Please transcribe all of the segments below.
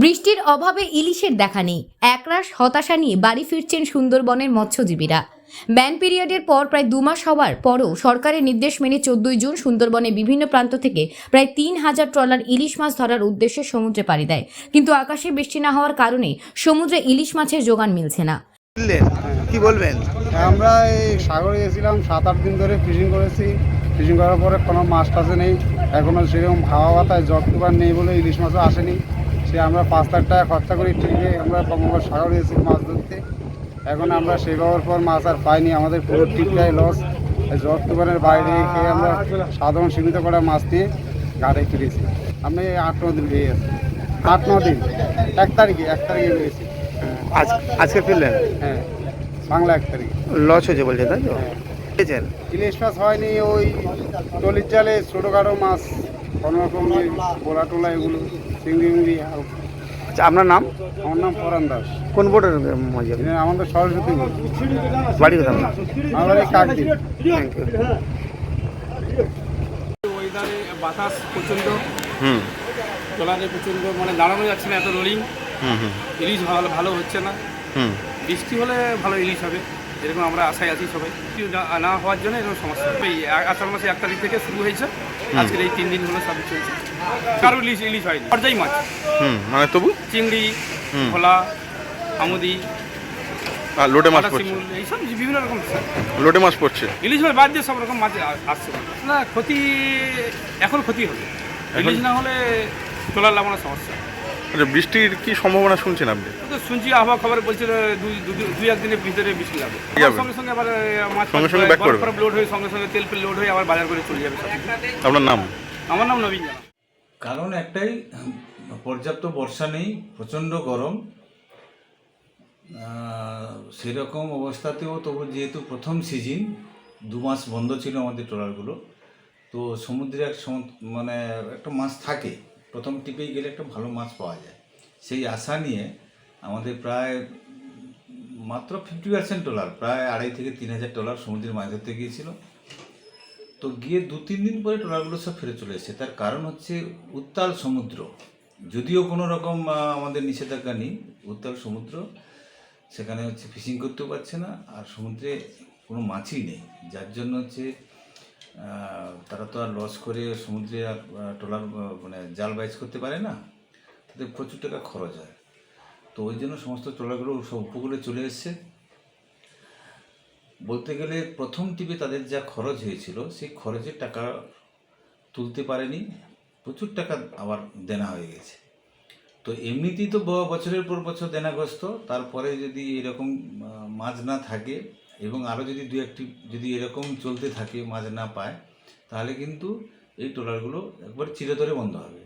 বৃষ্টির অভাবে ইলিশের দেখা নেই, একরাশ হতাশা নিয়ে বাড়ি ফিরছেন সুন্দরবনের মৎস্যজীবীরা। ব্যান পিরিয়ডের পর প্রায় 2 মাস হওয়ার পরও সরকারের নির্দেশ মেনে 14 জুন সুন্দরবনে বিভিন্ন প্রান্ত থেকে প্রায় 3000 ট্রলার ইলিশ মাছ ধরার উদ্দেশ্যে সমুদ্রে পাড়ি দেয়, কিন্তু আকাশে বৃষ্টি না হওয়ার কারণে সমুদ্রে ইলিশ মাছের যোগান মিলছে না। কি বলবেন? আমরা এই সাগরে গেছিলাম, 7-8 দিন ধরে ফিশিং করেছি। ফিশিং করার পরে কোনো মাছ টাছে নেই, এখনও সেরকম হাওয়া বাতায় জল তুফান নেই বলে ইলিশ মাছও আসেনি। সে আমরা 5 লাখ টাকা খরচা করি ট্রিপে আমরা বঙ্গোপসাগর সাগরে গেছি মাছ ধরতে। এখন আমরা সেই পাওয়ার পর মাছ আর পাইনি, আমাদের পুরো ট্রিপটাই লস। জল তুফানের বাইরে খেয়ে আমরা সাধারণ সীমিত করা মাছ নিয়ে ঘাটে ফিরেছি। আমি 8-9 দিন পেয়ে গেছি, 8-9 দিন। 1 তারিখে পেয়েছি। আজকে ফিরলেন? হ্যাঁ, বাংলা 1 তারিখ। লস হয়েছে বলছে, তাই তো? পেয়েছেন? ইলিশ মাছ হয়নি, ওই টলির জালে ছোটোখাটো মাছ কোনোরকম বোলা টোলা এগুলো চিংড়ি মিংড়ি। আচ্ছা, আপনার নাম? আমার নাম পরান দাস। কোন বোর্ডের মজা? আমাদের সরস্বতী বোর্ড। বাড়ি কোথাও? আমার এই কাকদ্বীপ। Thank you. ওয়েদারে বাতাস প্রচণ্ড, ট্রলারে প্রচণ্ড, মানে দাঁড়ানো যাচ্ছে না, এত রোলিং। ইলিশ ভালো হচ্ছে না। বৃষ্টি হলে ভালো ইলিশ হবে, যেরকম আমরা আশায় আছি সবাই। না হওয়ার জন্য এরকম সমস্যা। এই আষাঢ় মাসে 1 তারিখ থেকে শুরু হয়েছে, আজকের এই 3 দিন হলো সব চলছে। কারো ইলিশ হয়নি, পর্যায়ী মাছ, মানে তবু চিংড়ি, ভোলা, আমুদি, লোটে মাছ পড়ছে, শিমুল, এইসব বিভিন্ন রকম লোটে মাছ পড়ছে। ইলিশ মাছ বাদ দিয়ে সব রকম মাছ আসছে না। ক্ষতি এখন ক্ষতি হবে, ইলিশ না হলে ট্রলার লাগানোর সমস্যা। আচ্ছা, বৃষ্টির কি সম্ভাবনা শুনছেন আপনি? তো শুনছি আবহাওয়া খবরে বলছিল 2-1 দিনের ভিতরে বৃষ্টি লাগবে। সঙ্গে সঙ্গে আবার মাছ সঙ্গে ব্যাক করবে, লোড হয়ে সঙ্গে সঙ্গে তেল লোড হয়ে আবার বাজার করে চলে যাবে। আপনার নাম? আমার নাম নবীন জানা। কারণ একটাই, পর্যাপ্ত বর্ষা নেই, প্রচণ্ড গরম। সেরকম অবস্থাতেও তবু যেহেতু প্রথম সিজন, 2 মাস বন্ধ ছিল আমাদের ট্রলারগুলো, তো সমুদ্রে মানে একটা মাছ থাকে, প্রথম টিপেই গেলে একটা ভালো মাছ পাওয়া যায়, সেই আশা নিয়ে আমাদের প্রায় মাত্র 50% ট্রলার, প্রায় 2,500 থেকে 3,000 ট্রলার সমুদ্রে মাছ ধরতে গিয়েছিল। তো গিয়ে 2-3 দিন পরে ট্রলারগুলো সব ফিরে চলে এসেছে। তার কারণ হচ্ছে উত্তাল সমুদ্র। যদিও কোনো রকম আমাদের নিষেধাজ্ঞা নেই, উত্তাল সমুদ্র, সেখানে হচ্ছে ফিশিং করতেও পারছে না, আর সমুদ্রে কোনো মাছই নেই, যার জন্য হচ্ছে তারা তো আর লস করে সমুদ্রে আর ট্রলার মানে জাল বাইচ করতে পারে না, তাদের প্রচুর টাকা খরচ হয়। তো ওই জন্য সমস্ত ট্রলারগুলো সব উপকূলে চলে এসছে। বলতে গেলে প্রথম টিপে তাদের যা খরচ হয়েছিল, সেই খরচের টাকা তুলতে পারেনি, প্রচুর টাকা আবার দেনা হয়ে গেছে। তো এমনিতেই তো বছরের পর বছর দেনাগ্রস্ত, তারপরে যদি এরকম মাছ না থাকে এবং আরও যদি 2-1টি যদি এরকম চলতে থাকে, মাছ না পায়, তাহলে কিন্তু এই ট্রলারগুলো একবার চিরতরে বন্ধ হবে।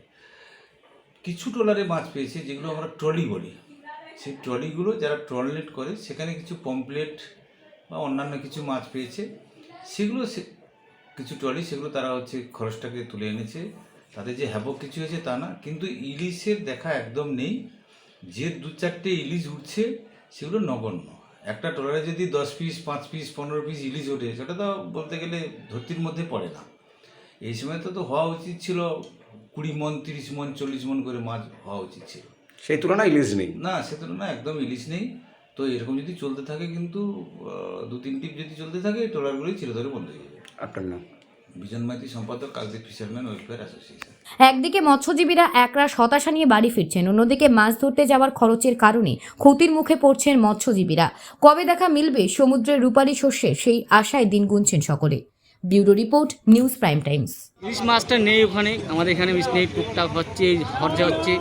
কিছু ট্রলারে মাছ পেয়েছে যেগুলো আমরা ট্রলি বলি, সেই ট্রলিগুলো যারা ট্রলনেট করে সেখানে কিছু পমপ্লেট বা অন্যান্য কিছু মাছ পেয়েছে, সেগুলো কিছু ট্রলি সেগুলো তারা হচ্ছে খরচটাকে তুলে এনেছে, তাদের যে হ্যাবক কিছু হয়েছে তা না। কিন্তু ইলিশের দেখা একদম নেই। যে 2-4টে ইলিশ উঠছে সেগুলো নগণ্য। একটা ট্রলারে যদি 10 পিস, 5 পিস, 15 পিস ইলিশ ওঠে, সেটা তো বলতে গেলে ধরতির মধ্যে পড়ে না। এই সময় তো হওয়া উচিত ছিল 20 মন, 30 মন, 40 মন করে মাছ হওয়া উচিত ছিল। সেই তুলনায় ইলিশ নেই। না, সে তুলনায় একদম ইলিশ নেই। তো এরকম যদি চলতে থাকে, কিন্তু 2-3 টিপ যদি চলতে থাকে, ট্রলারগুলোই চিরতরে বন্ধ হয়ে যাবে। আপনার নাম? বিজন মাইতি, সম্পাদক, কাকদ্বীপ ফিশারম্যান ওয়েলফেয়ার অ্যাসোসিয়েশন। একদিকে মৎস্যজীবীরা একরাশ হতাশা নিয়ে বাড়ি ফিরছেন, অন্যদিকে মাছ ধরতে যাওয়ার খরচের কারণে ক্ষতির মুখে পড়ছেন মৎস্যজীবীরা। কবে দেখা মিলবে সমুদ্রের রূপালী শস্যের, সেই আশায় দিন গুনছেন সকলে। Bureau report, news prime times. ইলিশ মাছটা নেই ওখানে, আমাদের এখানে ইলিশ নেই, টুকটাক হচ্ছে, খরচা হচ্ছে।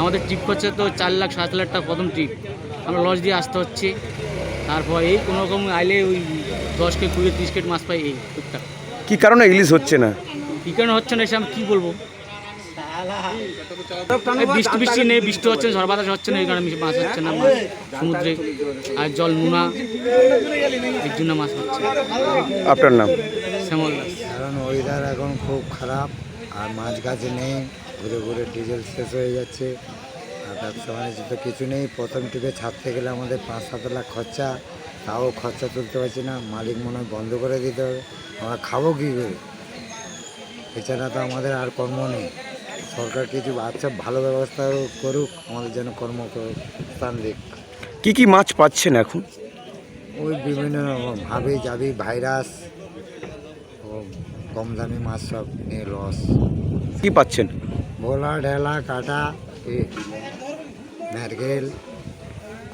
আমাদের ট্রিপ খরচা তো 4 লাখ 7 লাখ টাকা প্রথম ট্রিপ, আমরা লস দিয়ে আসতে হচ্ছে। তারপর এই কোনো রকম আইলে ওই 10 কেজি 20 30 কেজি মাছ পাই, এই টুকটাক। কি কারণে ইলিশ হচ্ছে না? কী কারণে হচ্ছে না এসে আমি কী বলবো, বৃষ্টি নেই, বৃষ্টি হচ্ছে না, ঝড় বাতাস হচ্ছে না, এই কারণে মাছ হচ্ছে না সমুদ্রে। আর জল নোনা, এর জন্য মাছ হচ্ছে। আপনার নাম? শ্যামল দাস। কারণ ওয়েদার এখন খুব খারাপ, আর মাছ গাছে নেই, ঘুরে ঘুরে ডিজেল শেষ হয়ে যাচ্ছে, আর ব্যবসা বাণিজ্য তো কিছু নেই। প্রথম টিপে ছাড়তে গেলে আমাদের 5-7 লাখ খরচা, তাও খরচা তুলতে পারছি না। মালিক মনে হয় বন্ধ করে দিতে হবে, আমরা খাবো কী করে? এছাড়া তো আমাদের আর কর্ম নেই। সরকার কিছু আচ্ছা ভালো ব্যবস্থা করুক, আমাদের যেন কর্মস্থান দিক। কি কি মাছ পাচ্ছেন এখন? ওই বিভিন্ন হাবি জাবি ভাইরাস ও কম দামি মাছ সব নিয়ে লস। কি পাচ্ছেন? ভোলা ঢেলা কাটা নারকেল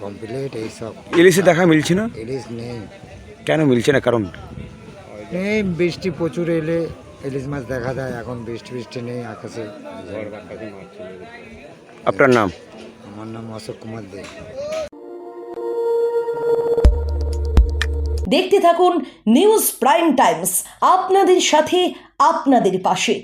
কমপ্লিট এইসব। ইলিশে দেখা মিলছে না? ইলিশ নেই, কেন মিলছে না কারণ? নেই বৃষ্টি প্রচুর এলে ইলিশ মাছ দেখা যায়, এখন বৃষ্টি নেই আকাশে। আপনার নাম? আমার নাম অশোক কুমার দে। দেখতে থাকুন নিউজ প্রাইম টাইমস, আপনাদের সাথে আপনাদের পাশে।